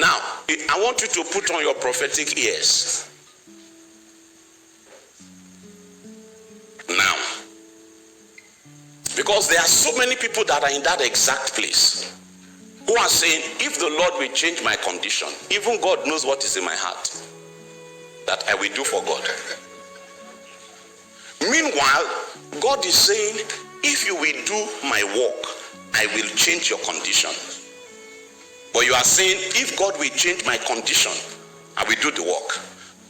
Now, I want you to put on your prophetic ears. Now, because there are so many people that are in that exact place who are saying, if the Lord will change my condition, even God knows what is in my heart that I will do for God. Meanwhile, God is saying, if you will do my work, I will change your condition. But you are saying, if God will change my condition, I will do the work.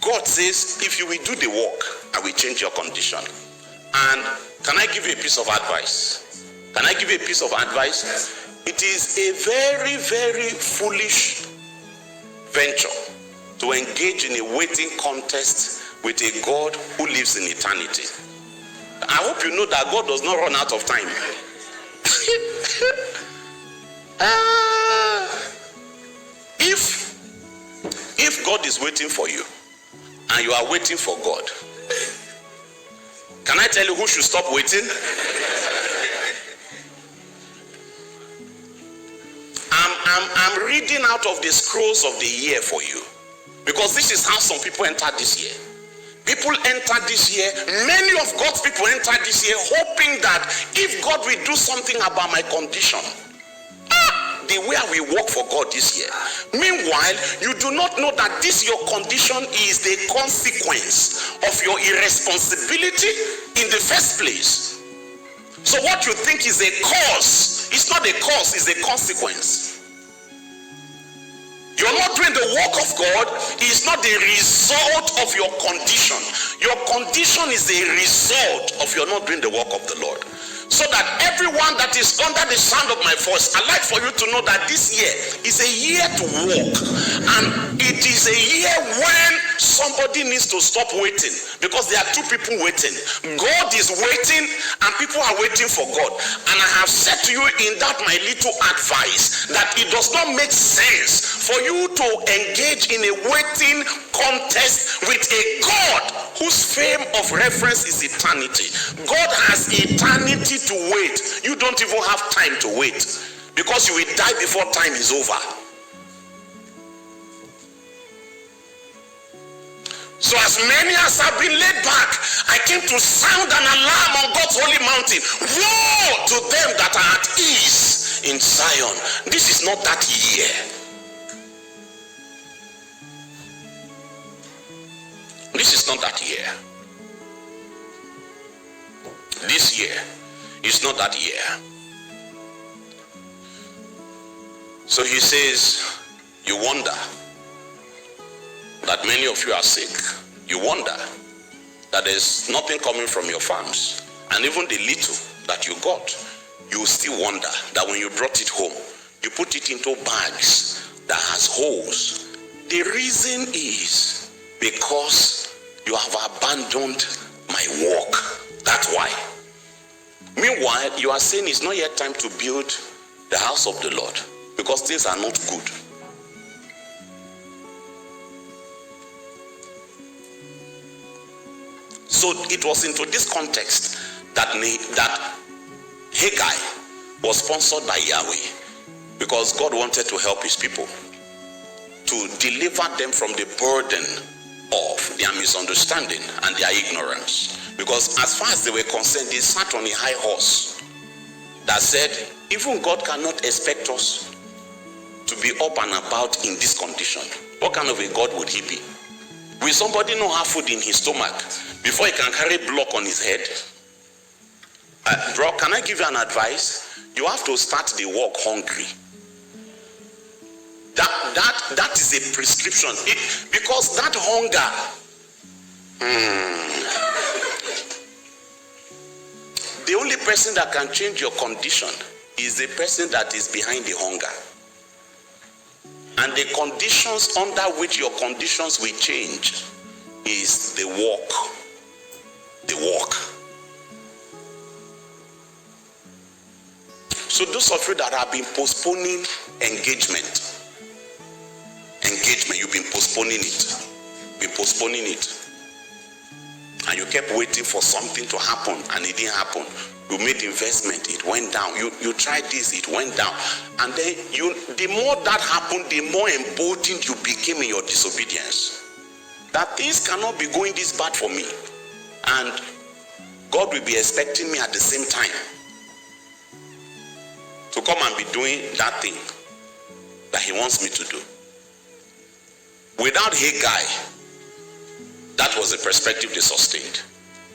God says, if you will do the work, I will change your condition. And can I give you a piece of advice? Can I give you a piece of advice? It is a very, very foolish venture to engage in a waiting contest with a God who lives in eternity. I hope you know that God does not run out of time. If God is waiting for you and you are waiting for God, can I tell you who should stop waiting? I'm reading out of the scrolls of the year for you, because this is how some people enter this year. People enter this year, many of God's people enter this year hoping that if God will do something about my condition, the way I will work for God this year. Meanwhile, you do not know that this your condition is the consequence of your irresponsibility in the first place. So what you think is a cause, it's not a cause, it's a consequence. You're not doing the work of God, it's not the result of your condition. Your condition is a result of your not doing the work of the Lord. So that everyone that is under the sound of my voice, I'd like for you to know that this year is a year to walk. And it is a year when somebody needs to stop waiting, because there are two people waiting. God is waiting and people are waiting for God. And I have said to you in that my little advice that it does not make sense for you to engage in a waiting contest with a God whose frame of reference is eternity. God has eternity to wait. You don't even have time to wait, because you will die before time is over. So as many as have been laid back, I came to sound an alarm on God's holy mountain. Woe to them that are at ease in Zion. This is not that year. This is not that year. This year is not that year. So he says, you wonder that many of you are sick. You wonder that there's nothing coming from your farms. And even the little that you got, you still wonder that when you brought it home, you put it into bags that has holes. The reason is because you have abandoned my work. That's why. Meanwhile, you are saying it's not yet time to build the house of the Lord, because things are not good. So it was into this context that Haggai was sponsored by Yahweh, because God wanted to help his people, to deliver them from the burden of their misunderstanding and their ignorance. Because as far as they were concerned, they sat on a high horse that said, even God cannot expect us to be up and about in this condition. What kind of a God would he be? Will somebody not have food in his stomach before he can carry block on his head? Bro, can I give you an advice? You have to start the work hungry. That is a prescription. Because that hunger, the only person that can change your condition is the person that is behind the hunger. And the conditions under which your conditions will change is the walk. The walk. So those of you that have been postponing engagement, you've been postponing it. And you kept waiting for something to happen and it didn't happen. You made investment, it went down. You tried this, it went down. And then the more that happened, the more emboldened you became in your disobedience. That things cannot be going this bad for me. And God will be expecting me at the same time to come and be doing that thing that he wants me to do. Without Haggai, that was the perspective they sustained.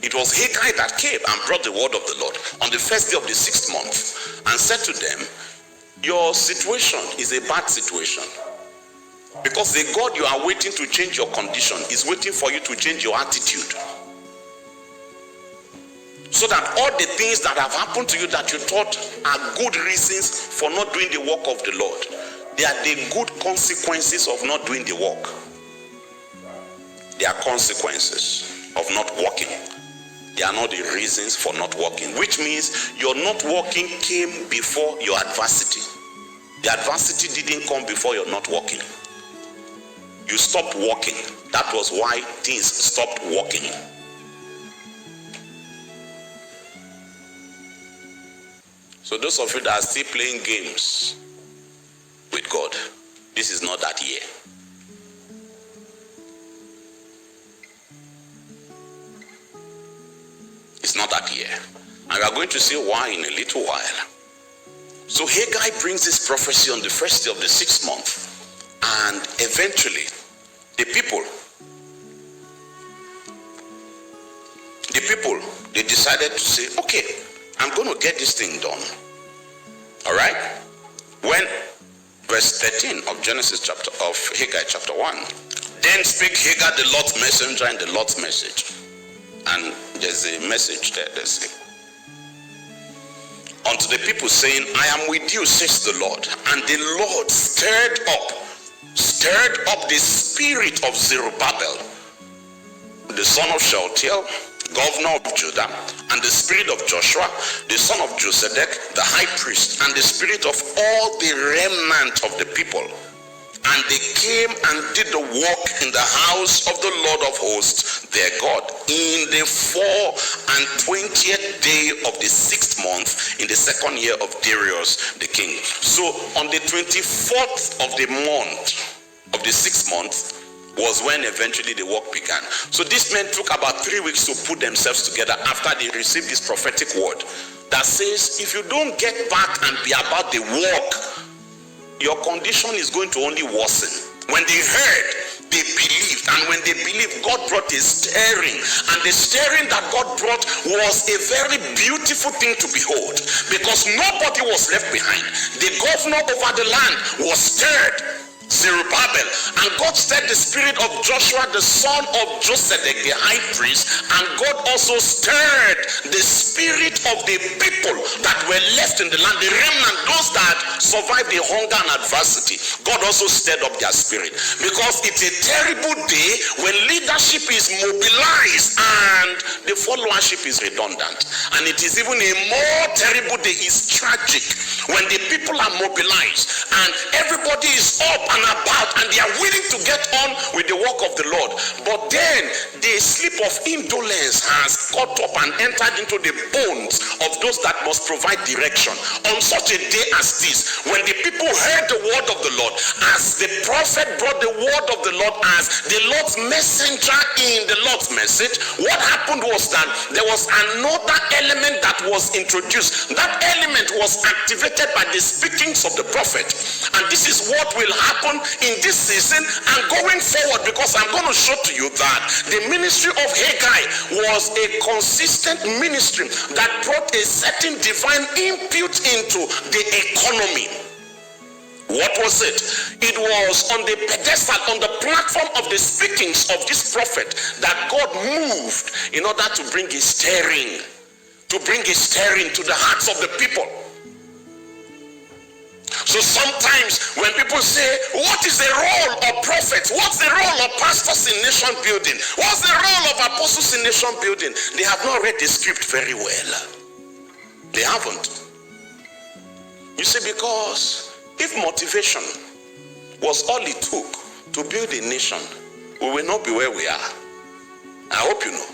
It was Haggai that came and brought the word of the Lord on the first day of the 6th month and said to them, your situation is a bad situation, because the God you are waiting to change your condition is waiting for you to change your attitude. So that all the things that have happened to you that you thought are good reasons for not doing the work of the Lord, they are the good consequences of not doing the work. They are consequences of not working. They are not the reasons for not working, which means your not working came before your adversity. The adversity didn't come before your not working. You stopped working. That was why things stopped working. So those of you that are still playing games with God, this is not that year. It's not that year. And we are going to see why in a little while. So Haggai brings this prophecy on the first day of the 6th month. And eventually, the people, they decided to say, okay, I'm going to get this thing done. All right? When verse 13 of Haggai chapter 1, then spake Haggai the Lord's messenger and the Lord's message. And there's a message there. There's unto the people saying, I am with you, says the Lord. And the Lord stirred up the spirit of Zerubbabel, the son of Shealtiel, governor of Judah, and the spirit of Joshua, the son of Josedek, the high priest, and the spirit of all the remnant of the people. And they came and did the work in the house of the Lord of hosts, their God, in the 24th day of the 6th month, in the 2nd year of Darius the king. So on the 24th of the month, of the 6th month, was when eventually the work began. So these men took about 3 weeks to put themselves together after they received this prophetic word that says, if you don't get back and be about the work, your condition is going to only worsen. When they heard, they believed, and when they believed, God brought a stirring, and the stirring that God brought was a very beautiful thing to behold, because nobody was left behind. The governor over the land was stirred, Zerubbabel, and God stirred the spirit of Joshua the son of Josedek the high priest, and God also stirred the spirit of the people that were left in the land, the remnant, those that survived the hunger and adversity. God also stirred up their spirit, because it's a terrible day when leadership is mobilized and the followership is redundant. And it is even a more terrible day, is tragic, when the people are mobilized and everybody is up and about and they are willing to get on with the work of the Lord, but then the sleep of indolence has caught up and entered into the bones of those that must provide direction. On such a day as this, when the people heard the word of the Lord, as the prophet brought the word of the Lord as the Lord's messenger in the Lord's message, what happened was that there was another element that was introduced. That element was activated by the speakings of the prophet, and this is what will happen in this season and going forward, because I'm going to show to you that the ministry of Haggai was a consistent ministry that brought a certain divine impute into the economy. What was it? It was on the pedestal, on the platform of the speakings of this prophet, that God moved in order to bring a stirring, to the hearts of the people. So sometimes when people say, what is the role of prophets? What's the role of pastors in nation building? What's the role of apostles in nation building? They have not read the script very well. They haven't. You see, because if motivation was all it took to build a nation, we will not be where we are. I hope you know.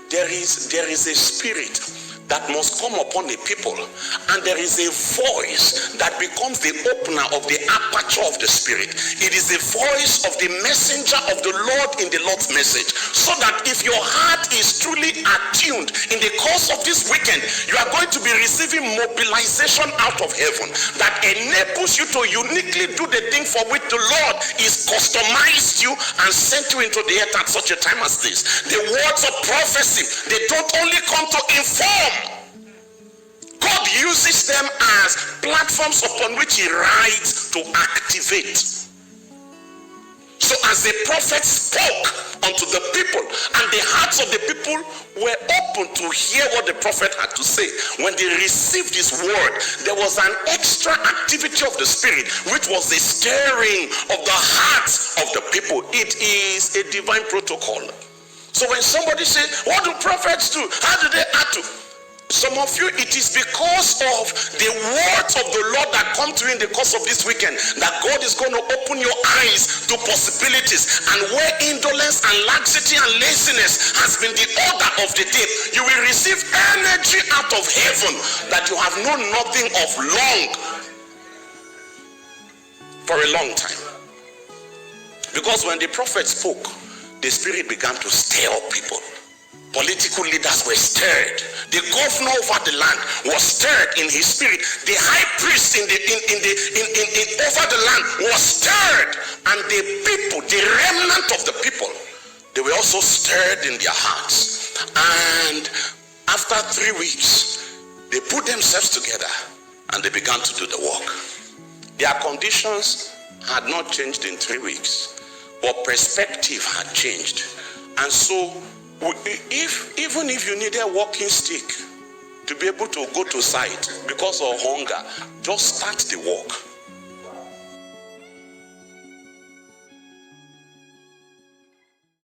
There is a spirit that must come upon the people, and there is a voice that becomes the opener of the aperture of the spirit. It is the voice of the messenger of the Lord in the Lord's message, so that if your heart is truly attuned in the course of this weekend, you are going to be receiving mobilization out of heaven that enables you to uniquely do the thing for which the Lord is customized you and sent you into the earth at such a time as this. The words of prophecy, they don't only come to inform. God uses them as platforms upon which he rides to activate. So as the prophet spoke unto the people, and the hearts of the people were open to hear what the prophet had to say, when they received his word, there was an extra activity of the spirit, which was the stirring of the hearts of the people. It is a divine protocol. So when somebody says, what do prophets do? How do they act to? Some of you, it is because of the words of the Lord that come to you in the course of this weekend that God is going to open your eyes to possibilities. And where indolence and laxity and laziness has been the order of the day, you will receive energy out of heaven that you have known nothing of for a long time. Because when the prophet spoke, the spirit began to stir up people. Political leaders were stirred. The governor over the land was stirred in his spirit. The high priest over the land was stirred, and the people, the remnant of the people, they were also stirred in their hearts. And after 3 weeks, they put themselves together and they began to do the work. Their conditions had not changed in 3 weeks, but perspective had changed. And so even if you needed a walking stick to be able to go to site because of hunger, just start the walk.